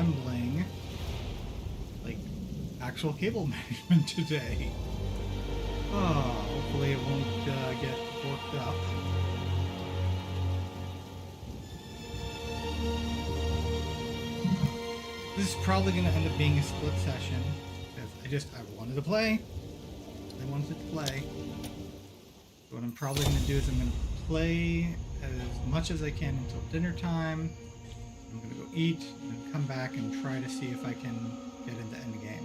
resembling like actual cable management today. Oh, hopefully it won't get worked up. This is probably going to end up being a split session because I wanted to play. I wanted to play. So what I'm probably going to do is I'm going to play as much as I can until dinner time. I'm going to go eat and then come back and try to see if I can get into endgame.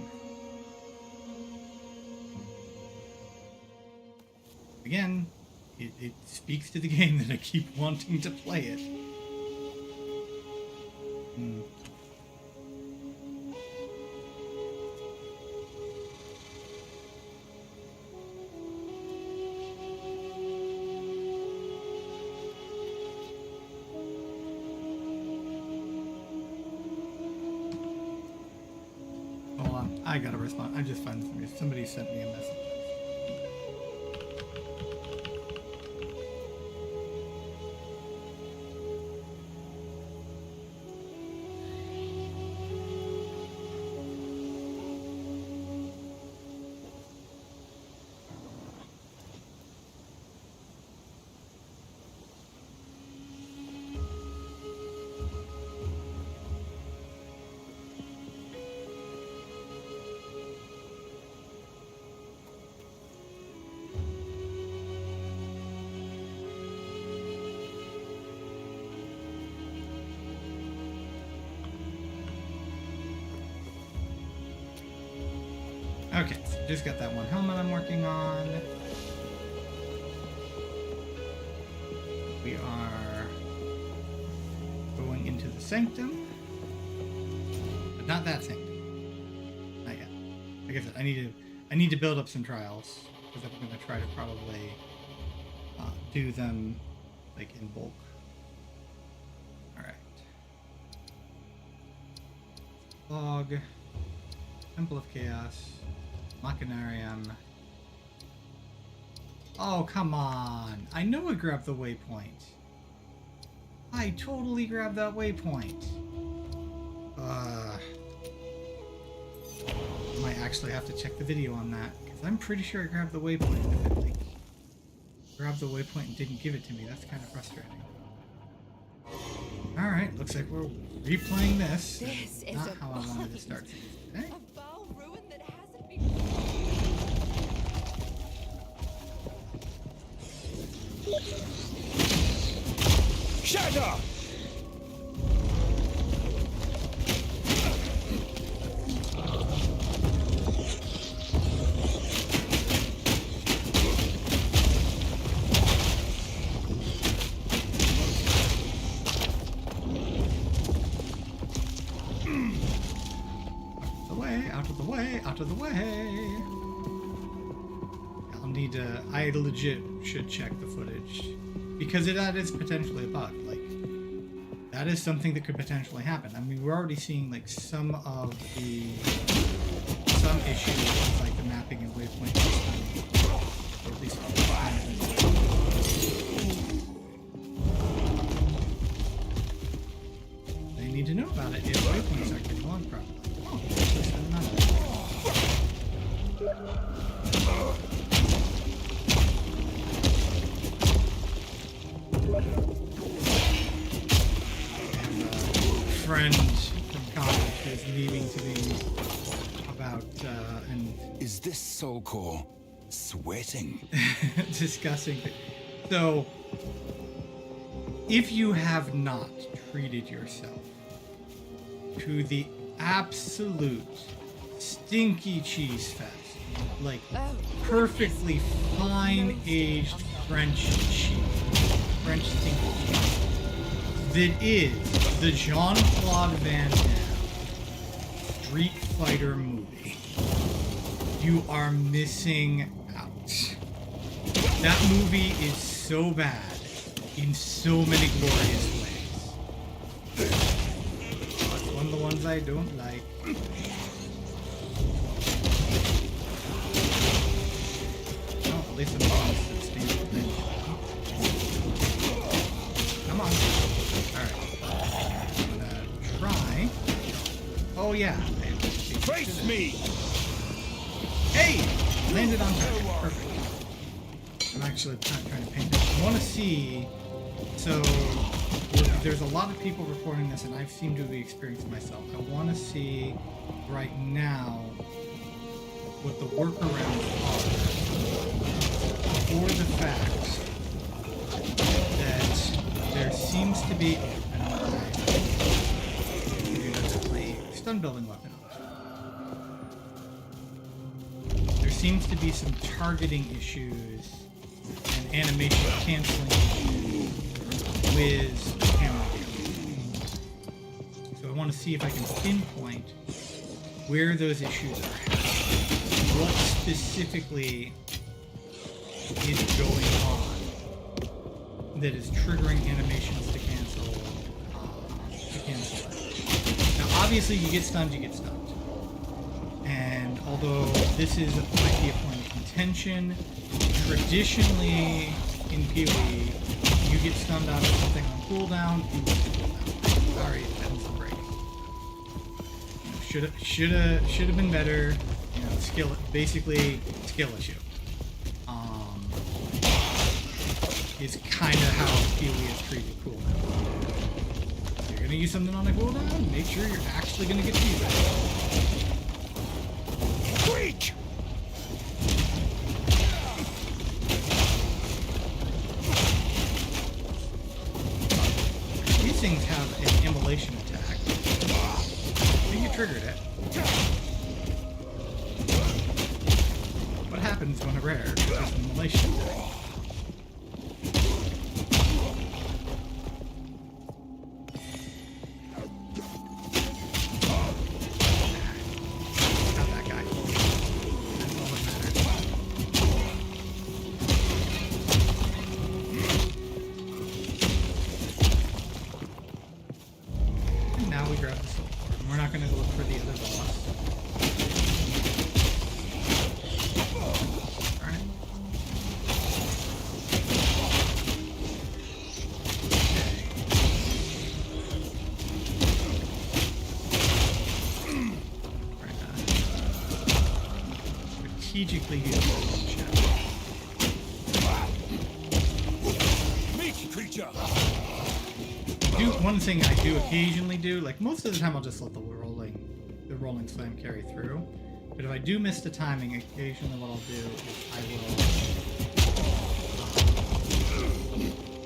Again, it speaks to the game that I keep wanting to play it. I gotta respond. I just found somebody sent me a message. Okay, so just got that one helmet I'm working on. We are going into the sanctum, but not that sanctum. Not yet. Like I said, I need to build up some trials because I'm going to try to probably do them like in bulk. All right. Log. Temple of Chaos. Machinarium. Oh, come on. I know I grabbed the waypoint. I totally grabbed that waypoint. Might actually have to check the video on that, because I'm pretty sure I grabbed the waypoint. If it, like, grabbed the waypoint and didn't give it to me. That's kind of frustrating. Alright, looks like we're replaying this. This is not how I wanted to start things today. A foul ruin that hasn't been... Shatter! Out of the way. I'll need to... I legit should check the footage. Because that is potentially a bug. Like, that is something that could potentially happen. I mean, we're already seeing, like, some issues with, like, the mapping and waypoint system. Or at least they need to know about it if waypoints aren't getting logged properly. Oh, friend from college is leaving to me about Is this soul core sweating? discussing. So, if you have not treated yourself to the absolute stinky cheese fest, like perfectly fine aged French cheese, French stinky cheese, that is the Jean-Claude Van Damme Street Fighter movie, you are missing out. That movie is so bad in so many glorious ways. That's one of the ones I don't like. Oh, at least I'm on a substantial thing. Come on. Alright. I'm gonna try. Oh yeah. Face me! Hey! Landed on target. Perfect. I'm actually not trying to paint this. I want to see... So, there's a lot of people recording this, and I've seemed to be experiencing myself. I want to see right now what the workarounds are for the fact that there seems to be... I don't know why. That's a stun building weapon. There seems to be some targeting issues and animation canceling issues with camera view. So I want to see if I can pinpoint where those issues are happening. What specifically is going on that is triggering animations to cancel. Now obviously you get stunned, and although this might be a point of contention. Traditionally, in PoE, you get stunned out of something on cooldown, you lose the cooldown. Sorry, it ends the break. Should have been better. You know, basically skill issue. Is kind of how PoE is treated cooldown. If you're gonna use something on a cooldown, make sure you're actually gonna get to use it. Freak! These things have an immolation attack. I think you triggered it. What happens when a rare has an immolation attack? Got that guy. That's all that matters. And now we grab the soul core. And we're not going to look for the other boss. Darn it. Strategically use the shadow. Meat creature! One thing I do occasionally do, like most of the time I'll just let the rolling slam carry through. But if I do miss the timing, occasionally what I'll do is I will...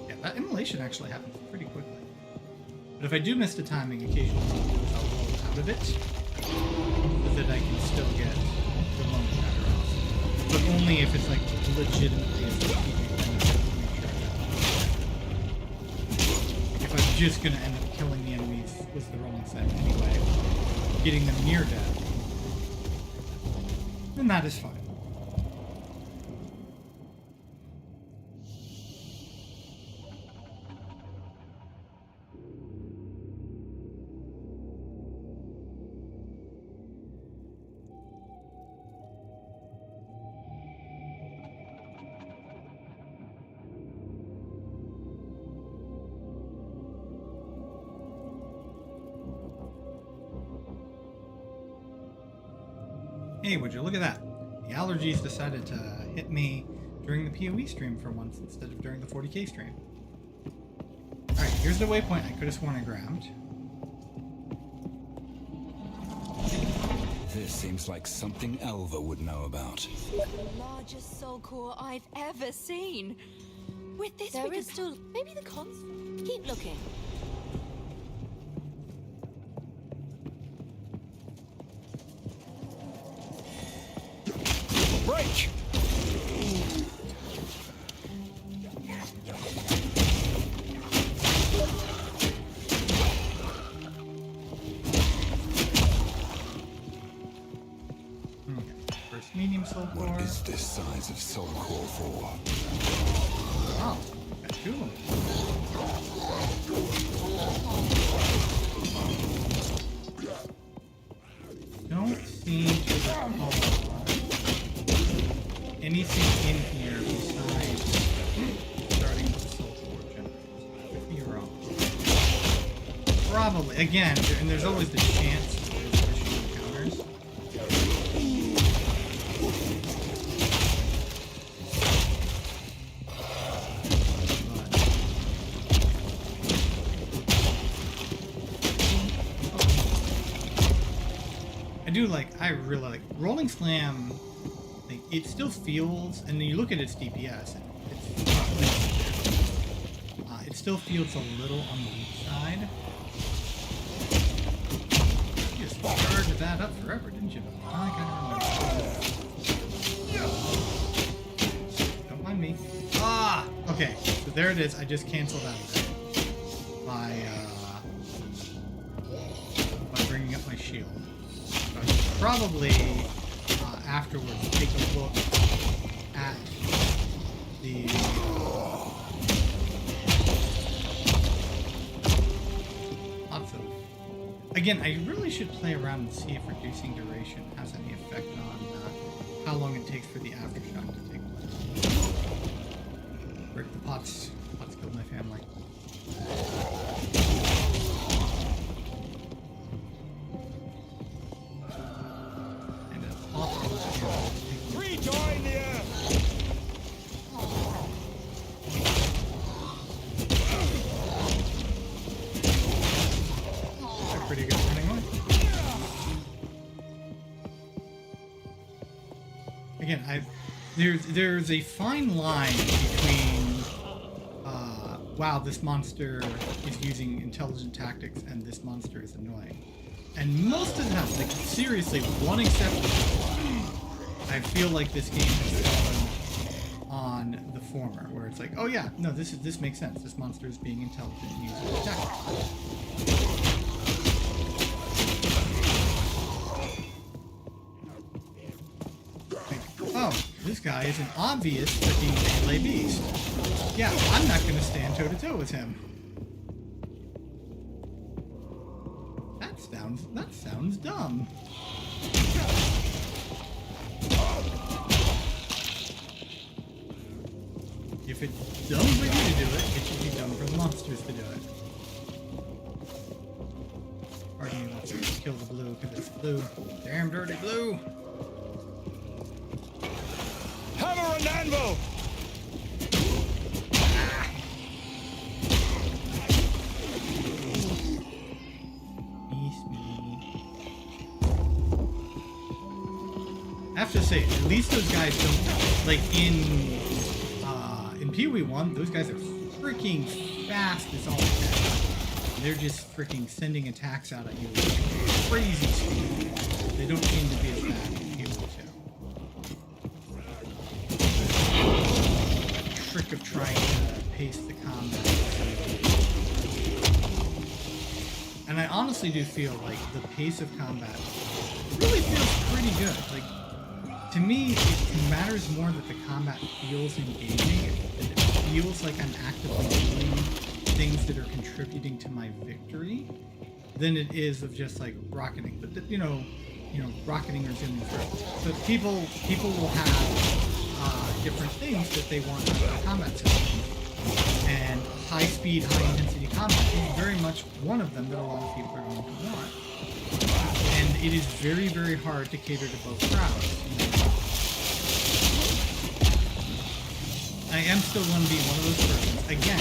yeah, that immolation actually happens pretty quickly. But if I do miss the timing, occasionally what I'll do is I'll roll out of it so that I can still get the lone shatter off. But only if it's like legitimately a strategic benefit to make sure that if I'm just gonna end up killing the enemies with the rolling slam anyway, getting them near death, then that is fine. Hey, would you look at that? The allergies decided to hit me during the PoE stream for once instead of during the 40k stream. Alright, here's the waypoint I could have sworn I grabbed. This seems like something Elva would know about. The largest soul core I've ever seen. With this, we could still... Maybe the cons... Keep looking. Break! First medium soul core. What is this size of soul core for? Oh, got two of them. Don't seem to recall anything in here besides starting with the soul core generators. Could be wrong. Probably. Again, and there's always the chance that there's additional encounters. I really like Rolling Slam. Like, it still feels, and then you look at its DPS, it still feels a little on the weak side. You just charged that up forever, didn't you? I don't mind me. Ah, okay. So there it is. I just canceled out of it by bringing up my shield. So I should probably afterwards take a look at the lots of Again, I really should play around and see if reducing duration has any effect on how long it takes for the aftershock to take place. Break the pots. Pots killed my family. And it's awful. Rejoin the earth! They're pretty good running away. Again, there's a fine line between wow, this monster is using intelligent tactics and this monster is annoying. And most of the time, like seriously, one exception, I feel like this game is on the former, where it's like, oh yeah, no, this makes sense. This monster is being intelligent and using tactics. Oh, this guy is an obvious freaking melee beast. Yeah, I'm not going to stand toe-to-toe with him. That sounds dumb. If it's dumb for you to do it, it should be dumb for the monsters to do it. Pardon me, let's kill the blue because it's blue. Damn dirty blue! Hammer and anvil! I have to say, at least those guys don't, like in Pee Wee 1, those guys are freaking fast as all heck. They're just freaking sending attacks out at you with crazy speed. They don't seem to be as bad in Pee Wee 2. Trick of trying to pace the combat. And I honestly do feel like the pace of combat really feels pretty good. Like, to me, it matters more that the combat feels engaging, that it feels like I'm actively doing things that are contributing to my victory, than it is of just like rocketing. But you know, rocketing or zooming through. So people will have different things that they want out of their combat system, and high speed, high intensity combat is very much one of them that a lot of people are going to want. And it is very, very hard to cater to both crowds. I am still going to be one of those persons. Again,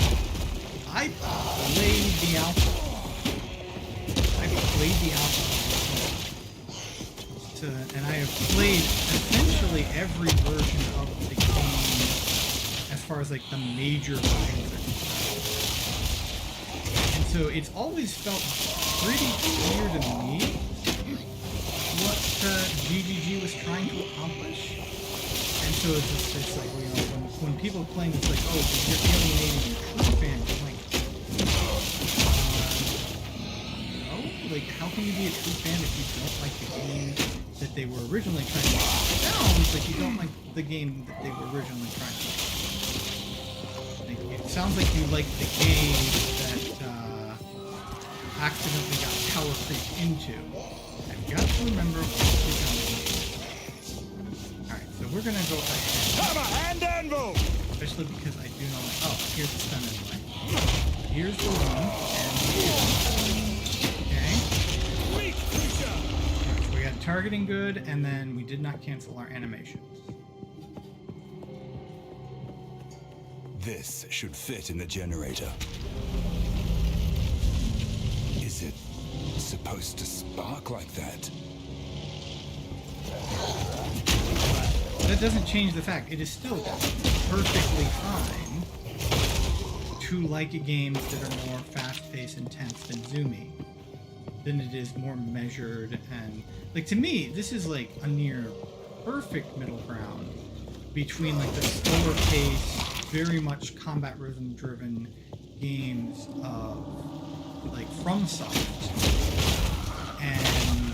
I played the alpha. And I have played essentially every version of the game as far as like the major versions are concerned. And so it's always felt pretty clear to me what GGG was trying to accomplish. And so it's like, you know, when people claim it's like, oh, you're alienating your true fans, I'm like, no? Like, how can you be a true fan if you don't like the game that they were originally trying to make? It sounds like you don't like the game that they were originally trying to make. Like, it sounds like you like the game that accidentally got power creeped into. I've got to remember what the Alright, so we're gonna go ahead. Hammer and anvil! Especially because I do know, like, oh, here's the stun anyway. Here's the one, and okay. Weak creature! So we got targeting good, and then we did not cancel our animations. This should fit in the generator. Is it supposed to spark like that? That doesn't change the fact it is still perfectly fine to like games that are more fast-paced, intense, and zoomy than it is more measured. And like, to me, this is like a near perfect middle ground between like the slower pace, very much combat rhythm driven games of like FromSoft, and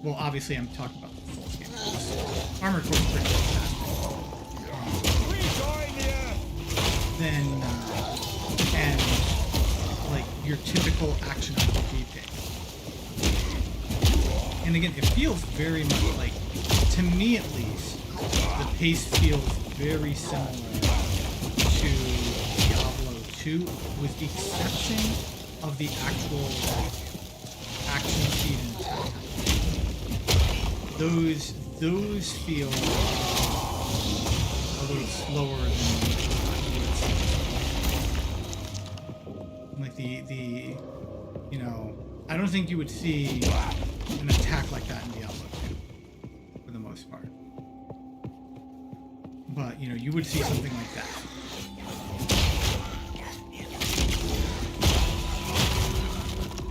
well, obviously I'm talking about the Souls games. Armored Core is pretty fantastic. Then and like your typical action RPG pick. and again, it feels very much like, to me at least, the pace feels very similar to Diablo 2, with the exception of the actual action speed and attack. Those feel a little slower than like the you know, I don't think you would see an attack like that in Diablo 2 for the most part. But, you know, you would see something like that.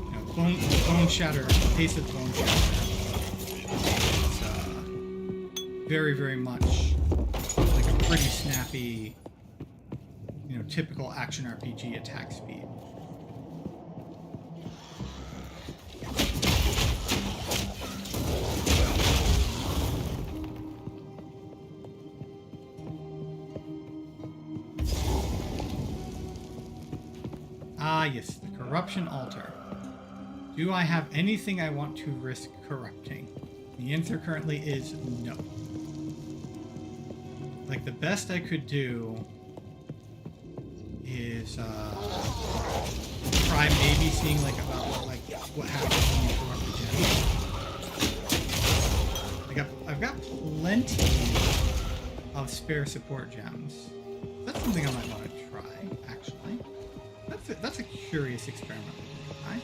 You know, bone shatter, pace of bone shatter. It's very, very much like a pretty snappy, you know, typical action RPG attack speed. Ah, yes, the corruption altar. Do I have anything I want to risk corrupting? The answer currently is no. Like, the best I could do is try maybe seeing like about what happens when you corrupt the gems. I've got plenty of spare support gems. That's something I might want to try, actually. That's a curious experiment, right?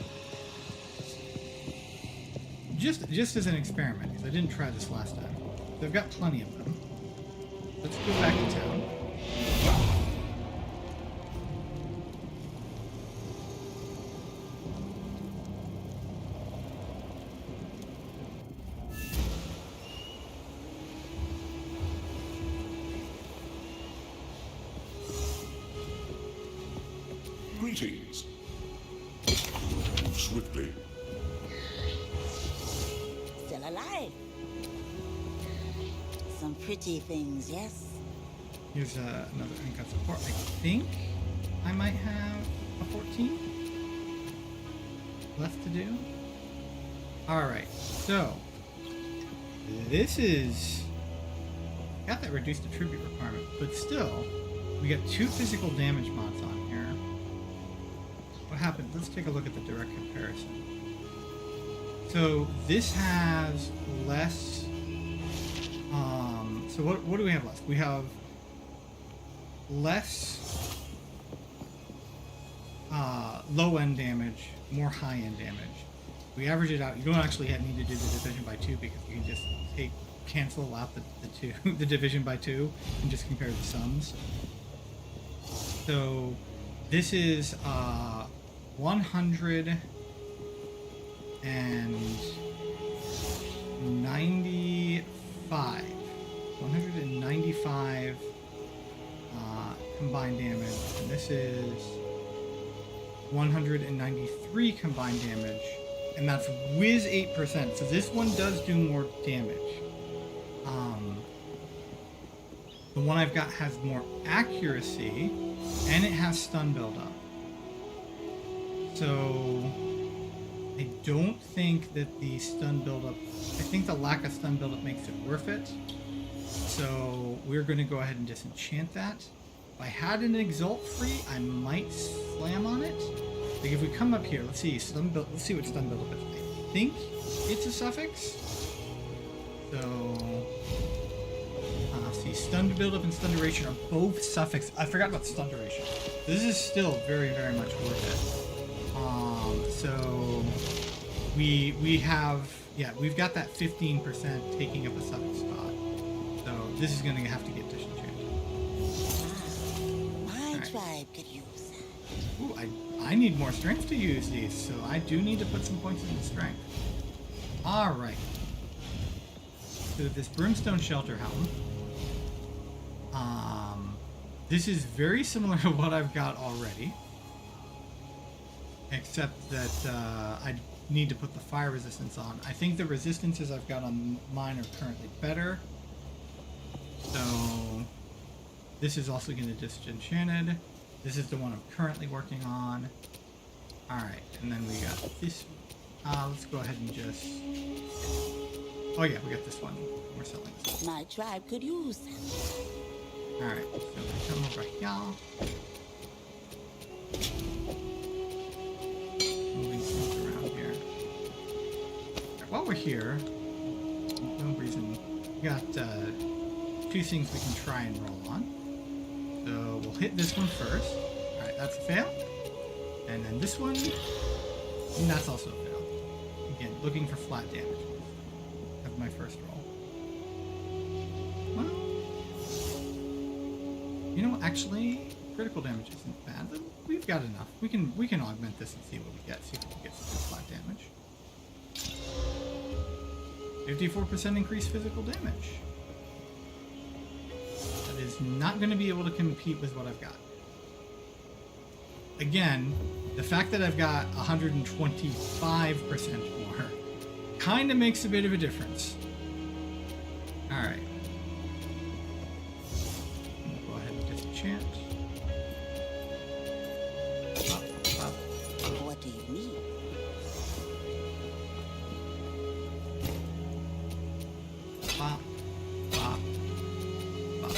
Just as an experiment, because I didn't try this last time. So I've got plenty of them. Let's go back to town. Greetings. Swiftly. Still alive. Some pretty things, yes? Here's another uncut support. I think I might have a 14 left to do. Alright, so this is... got that reduced attribute requirement, but still, we got 2 physical damage mods on here. What happened? Let's take a look at the direct comparison. So this has less... so what do we have left? We have less low-end damage, more high-end damage. We average it out. You don't actually need to do the division by 2 because you can just cancel out the the division by 2 and just compare the sums. So this is 195 combined damage, and this is 193 combined damage, and that's with 8%. So this one does do more damage. The one I've got has more accuracy, and it has stun buildup. So I don't think that the stun buildup, I think the lack of stun buildup makes it worth it. So we're going to go ahead and disenchant that. If I had an Exalt free, I might slam on it. Like if we come up here, let's see what stun buildup is. I think it's a suffix. So see, stun buildup and stun duration are both suffix. I forgot about stun duration. This is still very, very much worth it. So we have, yeah, we've got that 15% taking up a suffix spot. So this is going to have to get disenchanted. My tribe could use that. Ooh, I need more strength to use these, so I do need to put some points into strength. Alright. So this Brimstone Shelter Helm. This is very similar to what I've got already. Except that I need to put the fire resistance on. I think the resistances I've got on mine are currently better. So this is also going to disenchanted. This is the one I'm currently working on. Alright, and then we got this Let's go ahead and just... Oh yeah, we got this one. We're selling this one. My tribe could use some. Alright, so we come over here. Moving things around here. Alright, while we're here, no reason. We got 2 things we can try and roll on. So we'll hit this one first. Alright, that's a fail. And then this one, and that's also a fail. Again, looking for flat damage. That's my first roll. Well, you know, actually, critical damage isn't bad. We've got enough. We can augment this and see what we get. See if we can get some flat damage. 54% increased physical damage. That is not going to be able to compete with what I've got. Again, the fact that I've got 125% more kind of makes a bit of a difference. Alright. Go ahead and disenchant. What do you need? Bop, bop, bop.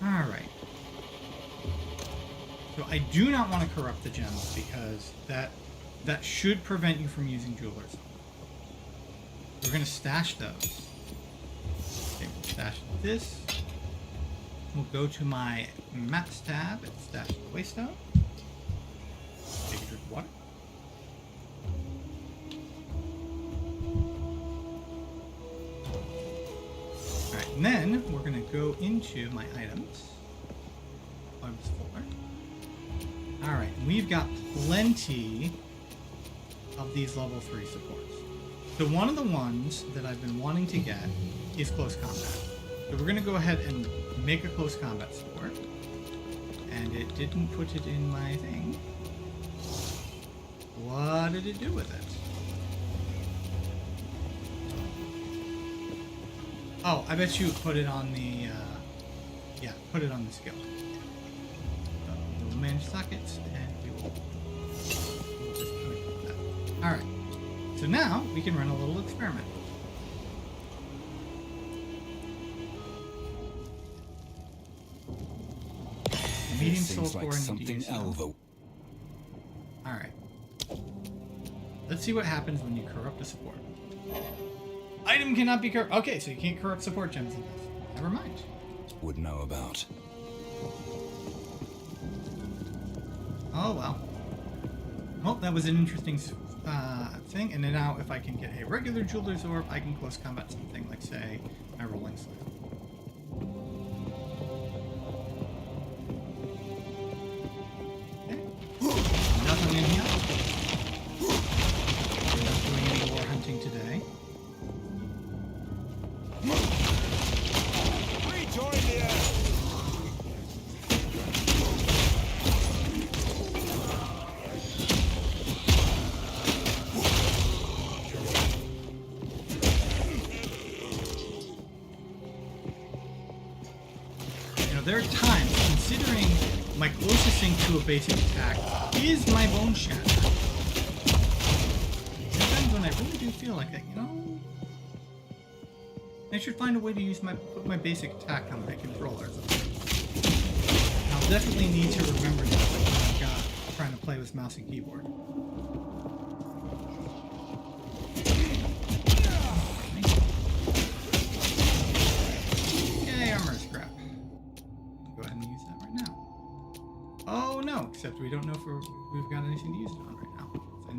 Alright. So I do not want to corrupt the gems because that should prevent you from using jewelers. We're going to stash those. Okay, we'll stash this. We'll go to my maps tab and stash the waystone. Take a drink of water. Alright, and then we're going to go into my items. Items folder. Alright, we've got plenty of these level 3 supports. So one of the ones that I've been wanting to get is close combat. So we're going to go ahead and make a close combat support. And it didn't put it in my thing. What did it do with it? Oh, I bet you put it on the, yeah, put it on the skill. So we'll manage sockets and we'll just connect that. Alright, so now we can run a little experiment. Medium soul core and something elven. Alright. Let's see what happens when you corrupt a support. Item cannot be corrupt. Okay, so you can't corrupt support gems in this. Never mind. Would know about. Oh well. Well, that was an interesting thing. And then now, if I can get a regular jeweler's orb, I can close combat something like, say, my rolling slab. Okay. Nothing in here. We're not doing any war hunting today. Rejoin the earth. There are times, considering my closest thing to a basic attack is my Bone Shatter. Sometimes when I really do feel like it, you know, I should find a way to use put my basic attack on my controller. I'll definitely need to remember that when I'm trying to play with mouse and keyboard. Okay, armor scrap. Go ahead and use that right now. Oh no, except we don't know if we've got anything to use it on right now. So I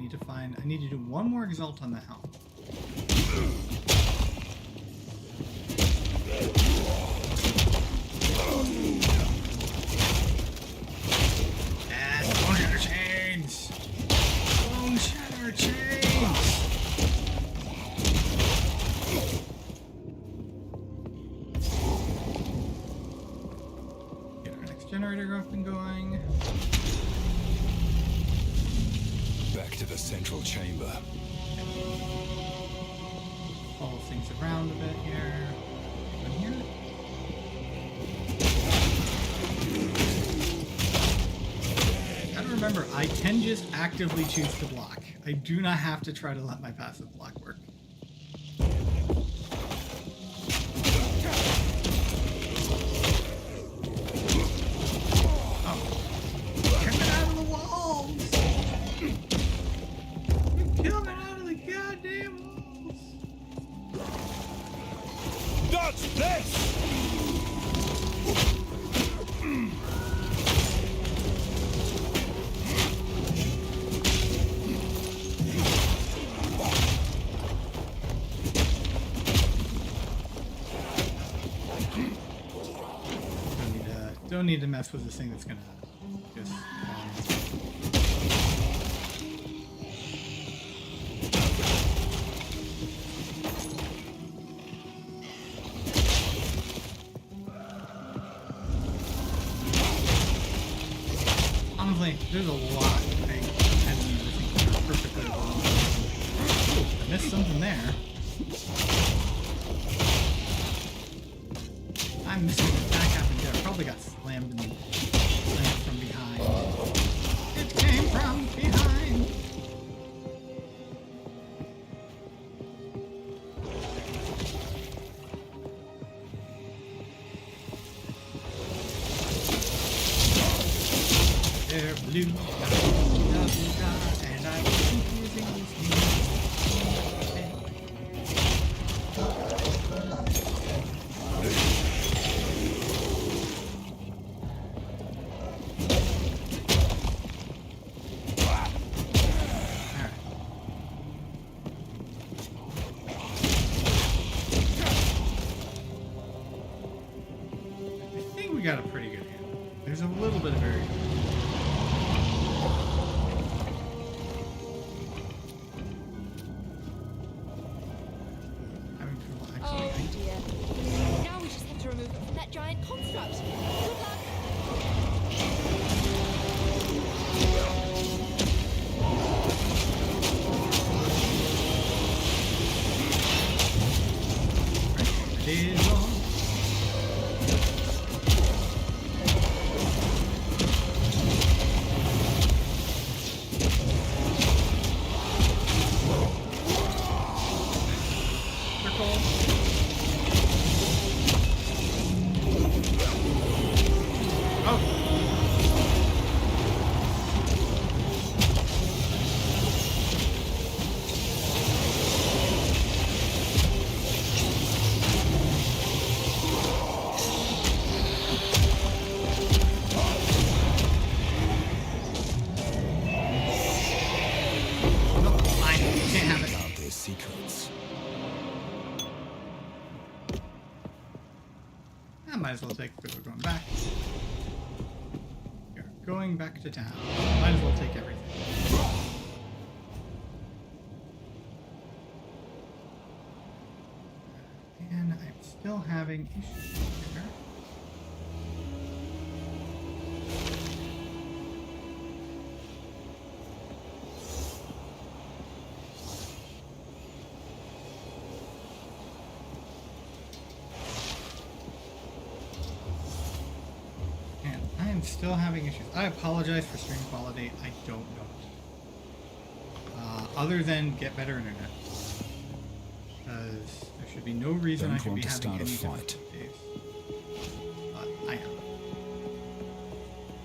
need to do one more exalt on the helm. Yes, Bone Shatter Chains! Bone Shatter Chains! Get our next generator up and going. Back to the central chamber. Follow things around a bit here. In here. Gotta remember remember, I can just actively choose to block. I do not have to try to let my passive block work. Dodge this! Don't need to mess with this thing that's gonna just. Honestly, there's a lot I hadn't even perfectly wrong. I missed something there. I'm missing an attack happened there. Probably got slammed from behind. It came from behind. They're blue, and I was confusing these names. We got a pretty good handle. There's a little bit of variation. Oh dear. Now we just have to remove it from that giant construct. Good luck. It is on. Might as well take because we're going back. We're going back to town. Might as well take everything. And I'm still having issues here. Still having issues. I apologize for stream quality. I don't know. Other than get better internet. Because there should be no reason I should be having any difficulties. But I am.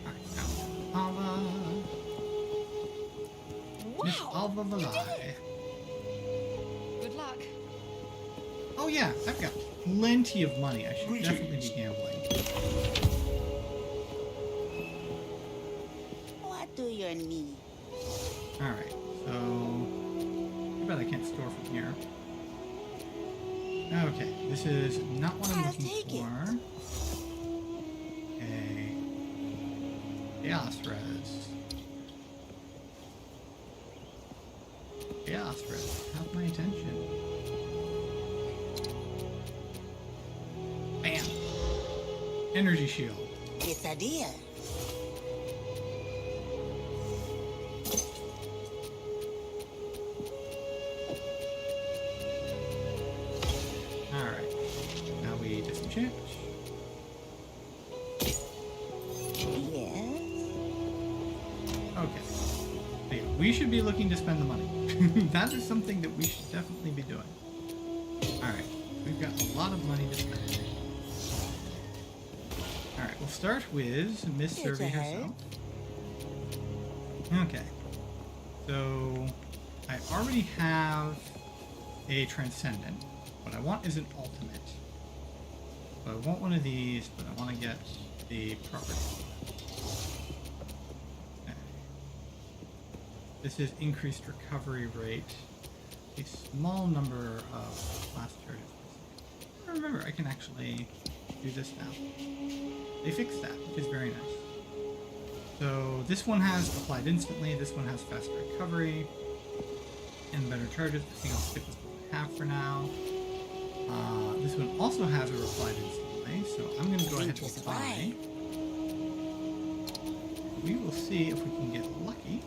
Alright, now. Miss Alva Valai. Good luck. Oh yeah, I've got plenty of money. I should definitely be gambling. What do you need? Alright, so too bad I can't store from here. Okay, this is not what I'm looking for. Okay. Chaos res. Chaos res. Have my attention. Bam! Energy shield. It's a deal. Yes. Okay. we should be looking to spend the money. That is something that we should definitely be doing. Alright, we've got a lot of money to spend. Alright, we'll start with Miss Survey herself. Okay. So, I already have a Transcendent. What I want is an Ultimate. So I want one of these, but I want to get the property. Okay. This is increased recovery rate. A small number of blast charges. Remember, I can actually do this now. They fixed that, which is very nice. So this one has applied instantly, this one has faster recovery, and better charges. I think I'll stick with what I have for now. This one also has a applied instantly, so I'm going to go ahead and buy. We will see if we can get lucky.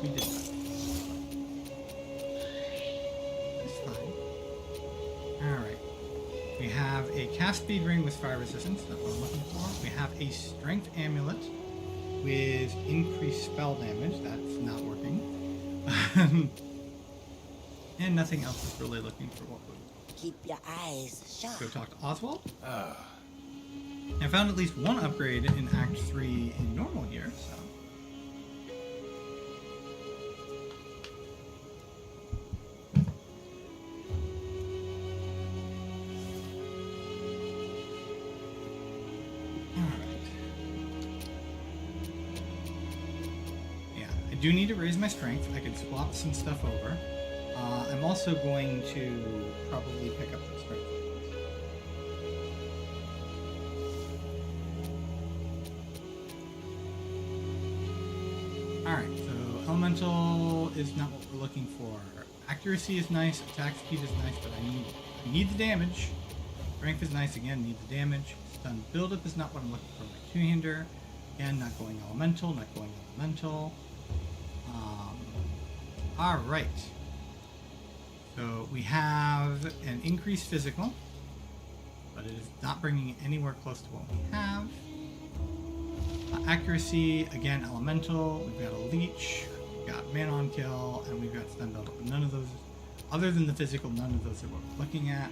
We did that. It's fine. Alright. We have a cast speed ring with fire resistance, that's what I'm looking for. We have a strength amulet with increased spell damage, that's not working. And nothing else is really looking for what we Keep your eyes sharp. go talk to Oswald. I found at least one upgrade in Act 3 in normal here, so. I do need to raise my strength. I could swap some stuff over. I'm also going to probably pick up the strength. Alright, so elemental is not what we're looking for. Accuracy is nice, attack speed is nice, but I need the damage. Strength is nice, again, need the damage. Stun buildup is not what I'm looking for. My two-hander, again, not going elemental, not going elemental. Alright. So we have an increased physical, but it is not bringing it anywhere close to what we have. Accuracy, again, elemental. We've got a leech, we've got man on kill, and we've got stun buildup. None of those, other than the physical, none of those are what we're looking at.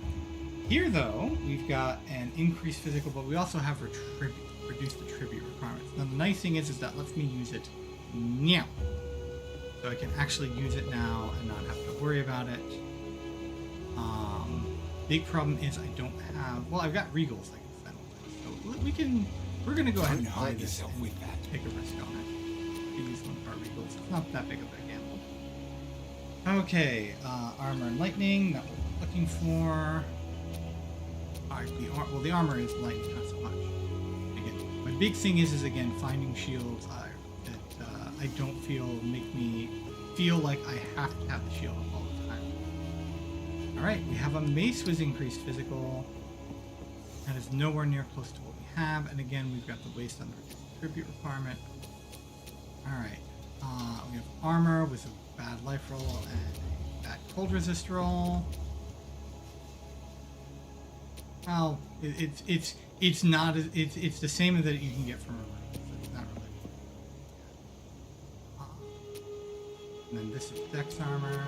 Here, though, we've got an increased physical, but we also have reduced the tribute requirements. Now, the nice thing is that lets me use it now. So I can actually use it now and not have to worry about it. Big problem is I don't have, well, I've got regals I can send with it. So we're gonna go ahead and buy this and with that. take a risk on it. Use one of our regals. It's not that big of a gamble. Okay, armor and lightning, not what we're looking for. Alright, the armor is lightning, not so much. Again, my big thing is again, finding shields that I don't make me feel like I have to have the shield up all the time. Alright, we have a mace with increased physical. That is nowhere near close to what we have, and again, we've got the waste on the tribute requirement. Alright, we have armor with a bad life roll and a bad cold resist roll. Well, it's not as it's the same that you can get from a room, so it's not really. And then this is Dex armor.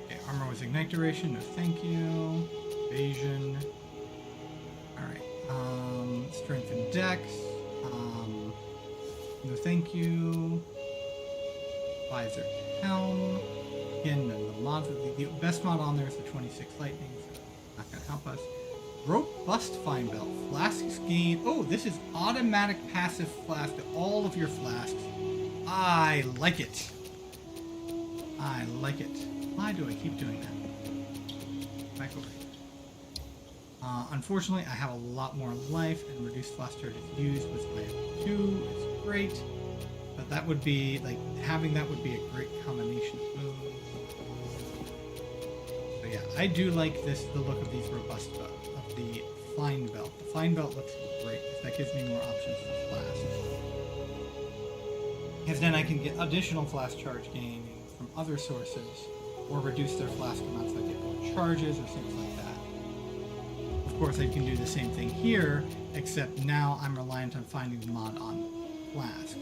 Okay, armor with ignite duration. No, thank you. Evasion. All right. Strength and Dex. No, thank you. Visor helm. Again, the mods. The best mod on there is the 26 lightning. So not gonna help us. Robust fine belt. Flasks gain. Oh, this is automatic passive flask to all of your flasks. I like it. I like it. Why do I keep doing that? Back over here. Unfortunately, I have a lot more life, and reduced flask charge is used with my 2. It's great, but that would be like having that would be a great combination of moves. So yeah, I do like the look of these robust of the fine belt. The fine belt looks great. That gives me more options for flasks. Because then I can get additional flask charge gain from other sources, or reduce their flask amounts so I get more charges or things like that. Of course, I can do the same thing here, except now I'm reliant on finding the mod on flasks.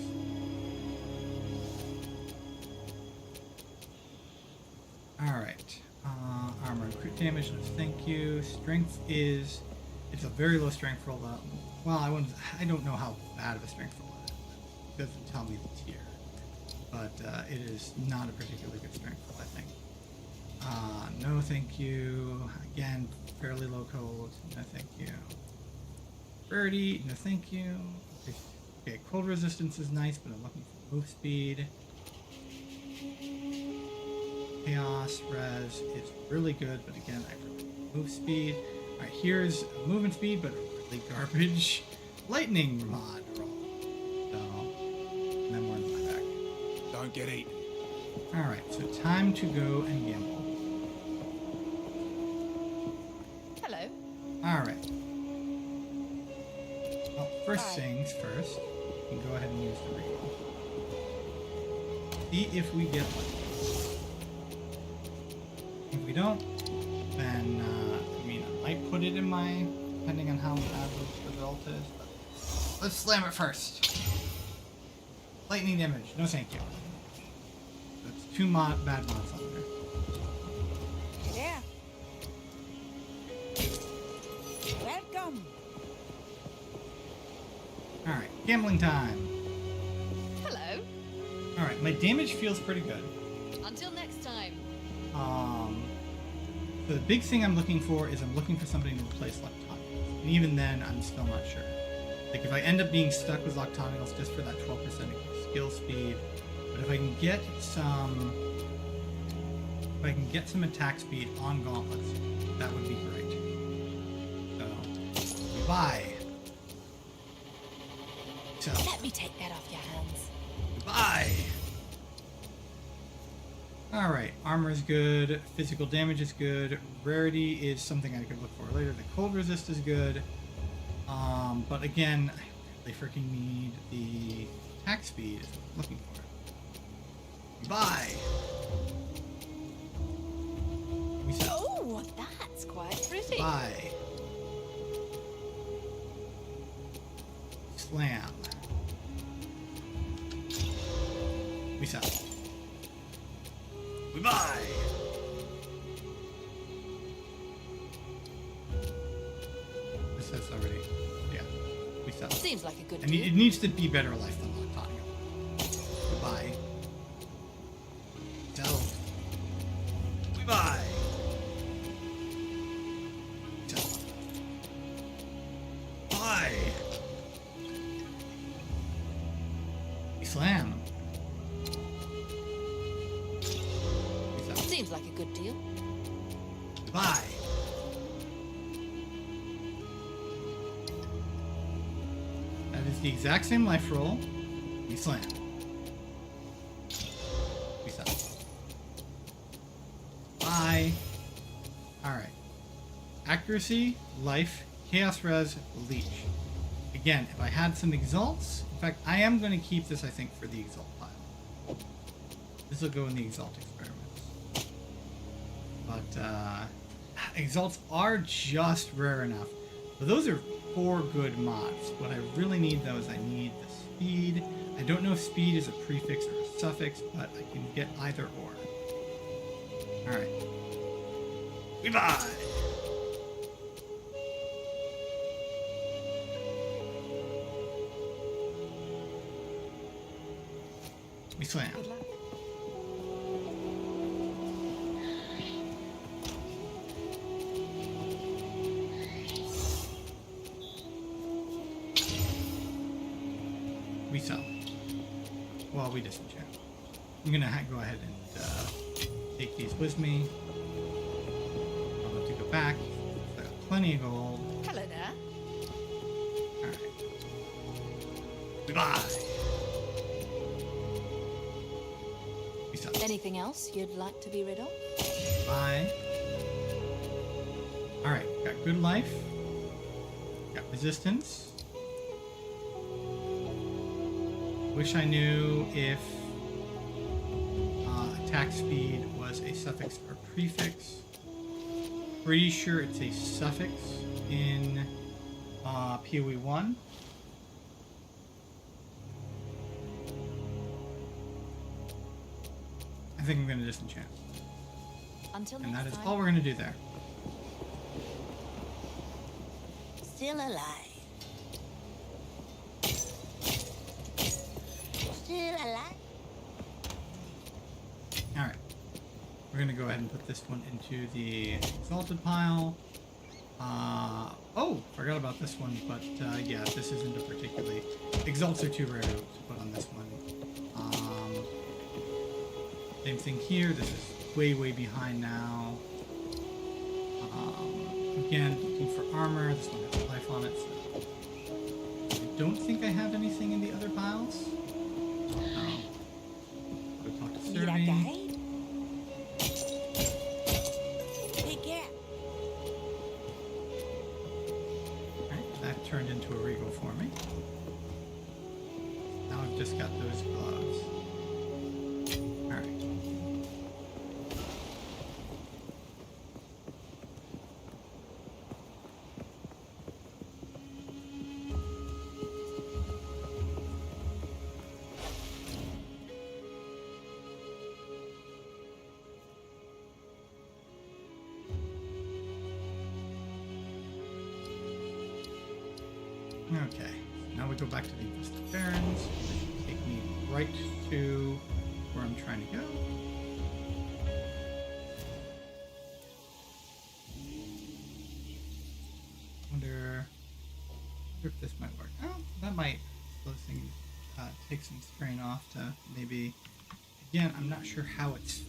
Alright. Armor and crit damage, no thank you. Strength is... It's a very low strength roll. Well, I don't know how bad of a strength roll it is. It doesn't tell me the tier. But it is not a particularly good strength roll, I think. No thank you. Again, fairly low cold. No thank you. Birdie, no thank you. Okay, cold resistance is nice, but I'm looking for move speed. Chaos res is really good, but again, I prefer move speed. Alright, here's movement speed, but a really garbage lightning mod roll. So, and then we're in my back. Don't get eaten. Alright, so time to go and gamble. Hello. Alright. Well, first things first, we can go ahead and use the reroll. See if we get lucky. If we don't, then, I mean, I might put it in my, depending on how bad the result is, but let's slam it first. Lightning damage, no thank you. That's two bad mods on there. Yeah. Welcome. Alright, gambling time. Hello. Alright, my damage feels pretty good. Until next time. The big thing I'm looking for is I'm looking for somebody to replace Lactonicals. And even then, I'm still not sure. Like, if I end up being stuck with Lactonicals just for that 12% skill speed, but if I can get some... If I can get some attack speed on Gauntlets, that would be great. So, goodbye. So, Let me take that off your hands. goodbye. Alright, armor is good, physical damage is good, rarity is something I could look for later, the cold resist is good, but again, I really freaking need the attack speed is what I'm looking for. Goodbye! We said Oh, that's quite pretty. bye. Slam. We said goodbye! This says already. Yeah. We said. Seems like a good I mean, deal. it needs to be better life than Lactonia. Goodbye. Tell. Goodbye! Tell. Bye! We slam. Seems like a good deal. Goodbye. That is the exact same life roll. We slam. We slam. Bye. Alright. Accuracy, life, chaos res, leech. Again, if I had some exalts, in fact, I am going to keep this, I think, for the exalt pile. This will go in the exalt experiments. But, exalts are just rare enough. But those are 4 good mods. What I really need, though, is I need the speed. I don't know if speed is a prefix or a suffix, but I can get either or. Alright. Goodbye! We slam. Good luck. We sell. Well, we disenchant. I'm gonna go ahead and take these with me. I'll have to go back. I got plenty of gold. Hello there. Alright. Goodbye! We sell. Anything else you'd like to be rid of? Bye. Alright, got good life. Got resistance. Wish I knew if attack speed was a suffix or prefix. Pretty sure it's a suffix in PoE 1. I think I'm going to disenchant. Until And next that is time. all we're going to do there. Still alive. Still alive. Alright. We're going to go ahead and put this one into the exalted pile. Oh, forgot about this one, but yeah, this isn't a particularly... Exalts are too rare to put on this one. Same thing here, this is way behind now. Again, looking for armor, this one has life on it, so... I don't think I have anything in the other piles. No. Go talk to Need a Survey. guide? Take care. Alright, that turned into a regal for me. Now I've just got those gloves. Alright. Okay, now we go back to the Infested Barrens. This should take me right to where I'm trying to go. Wonder if this might work. Oh, that might slow things, take some strain off to maybe... Again, I'm not sure how it's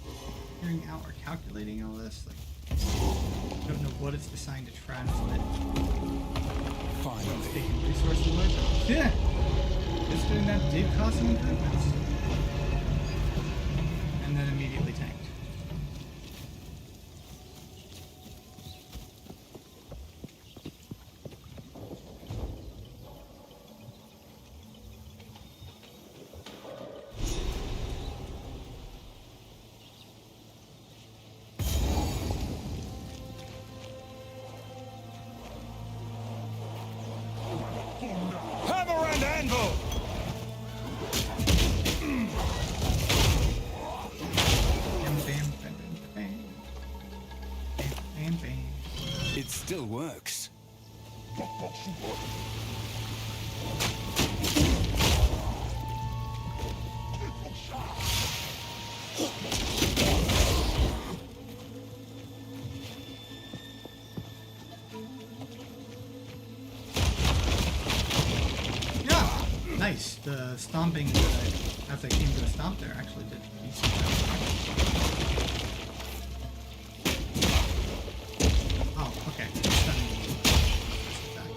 figuring out or calculating all this. Like, I don't know what it's designed to transmit. Finally. Taking resources away, but yeah, it's doing that deep costing improvements. And then immediately tanked. Hammer and anvil! Bam, bam, bam, bam, bam, bam, bam. It still works. Yeah, nice. The stomping that as I came to a stomp there actually did decent job. Oh, okay. Stunning. Attack.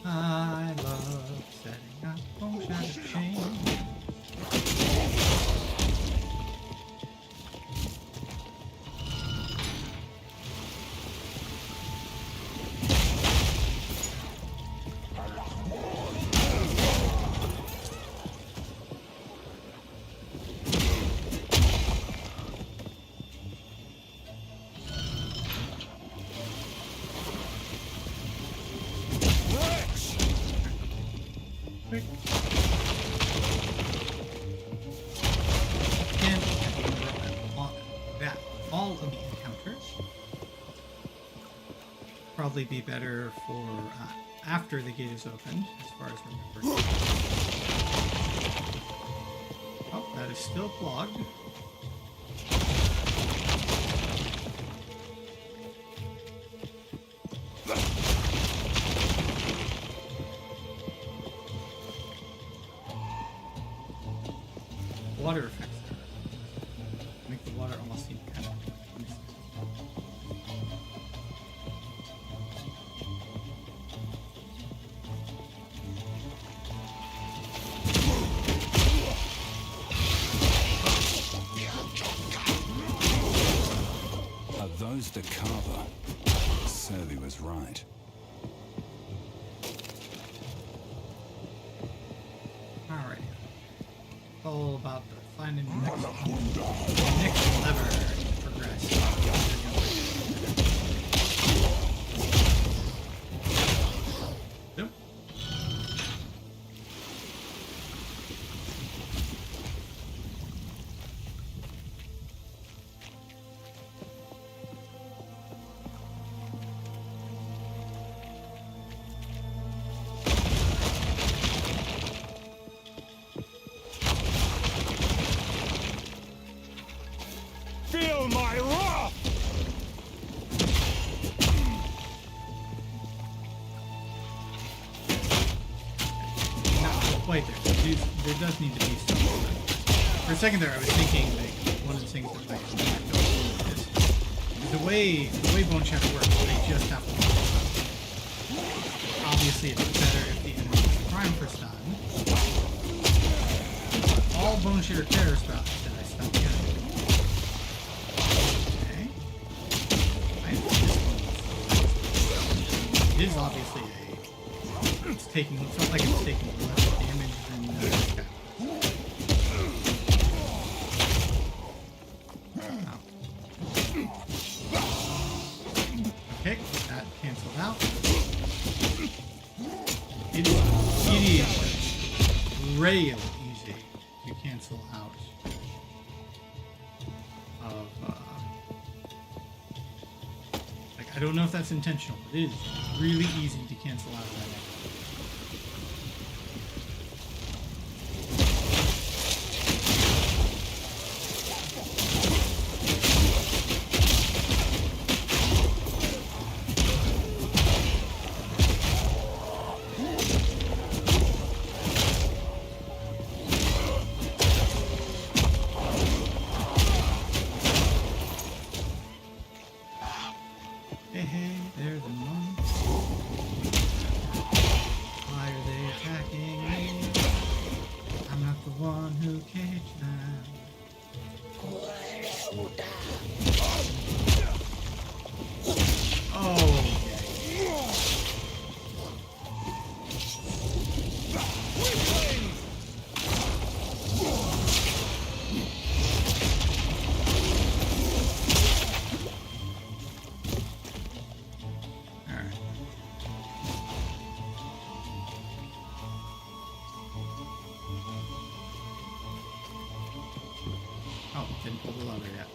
I love setting up motion of change. Quick. And that all of the encounters probably be better for after the gate is opened, as far as remembering. Oh, that is still clogged. Water effects there. Make the water almost seem kind of useless. Are those the Kava? Survey was right. Alright. All about finding the next lever to progress. does need to be something. For a second there, I was thinking like one of the things that like is the way Bone Shatter works. They just have to. Obviously, it's better if the enemy is prime for stun. All Bone Shatter cares about is that I stun the enemy. Okay. I have this one. It is obviously it's taking. It's not like it's taking less damage than okay. Okay, that canceled out. It is real easy to cancel out of like I don't know if that's intentional, but it is really easy to cancel out of that. Hey, there's a monk. Why are they attacking me? I'm not the one who caged them. Oh, oh, didn't pull the lever yet.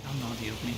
How naughty of me.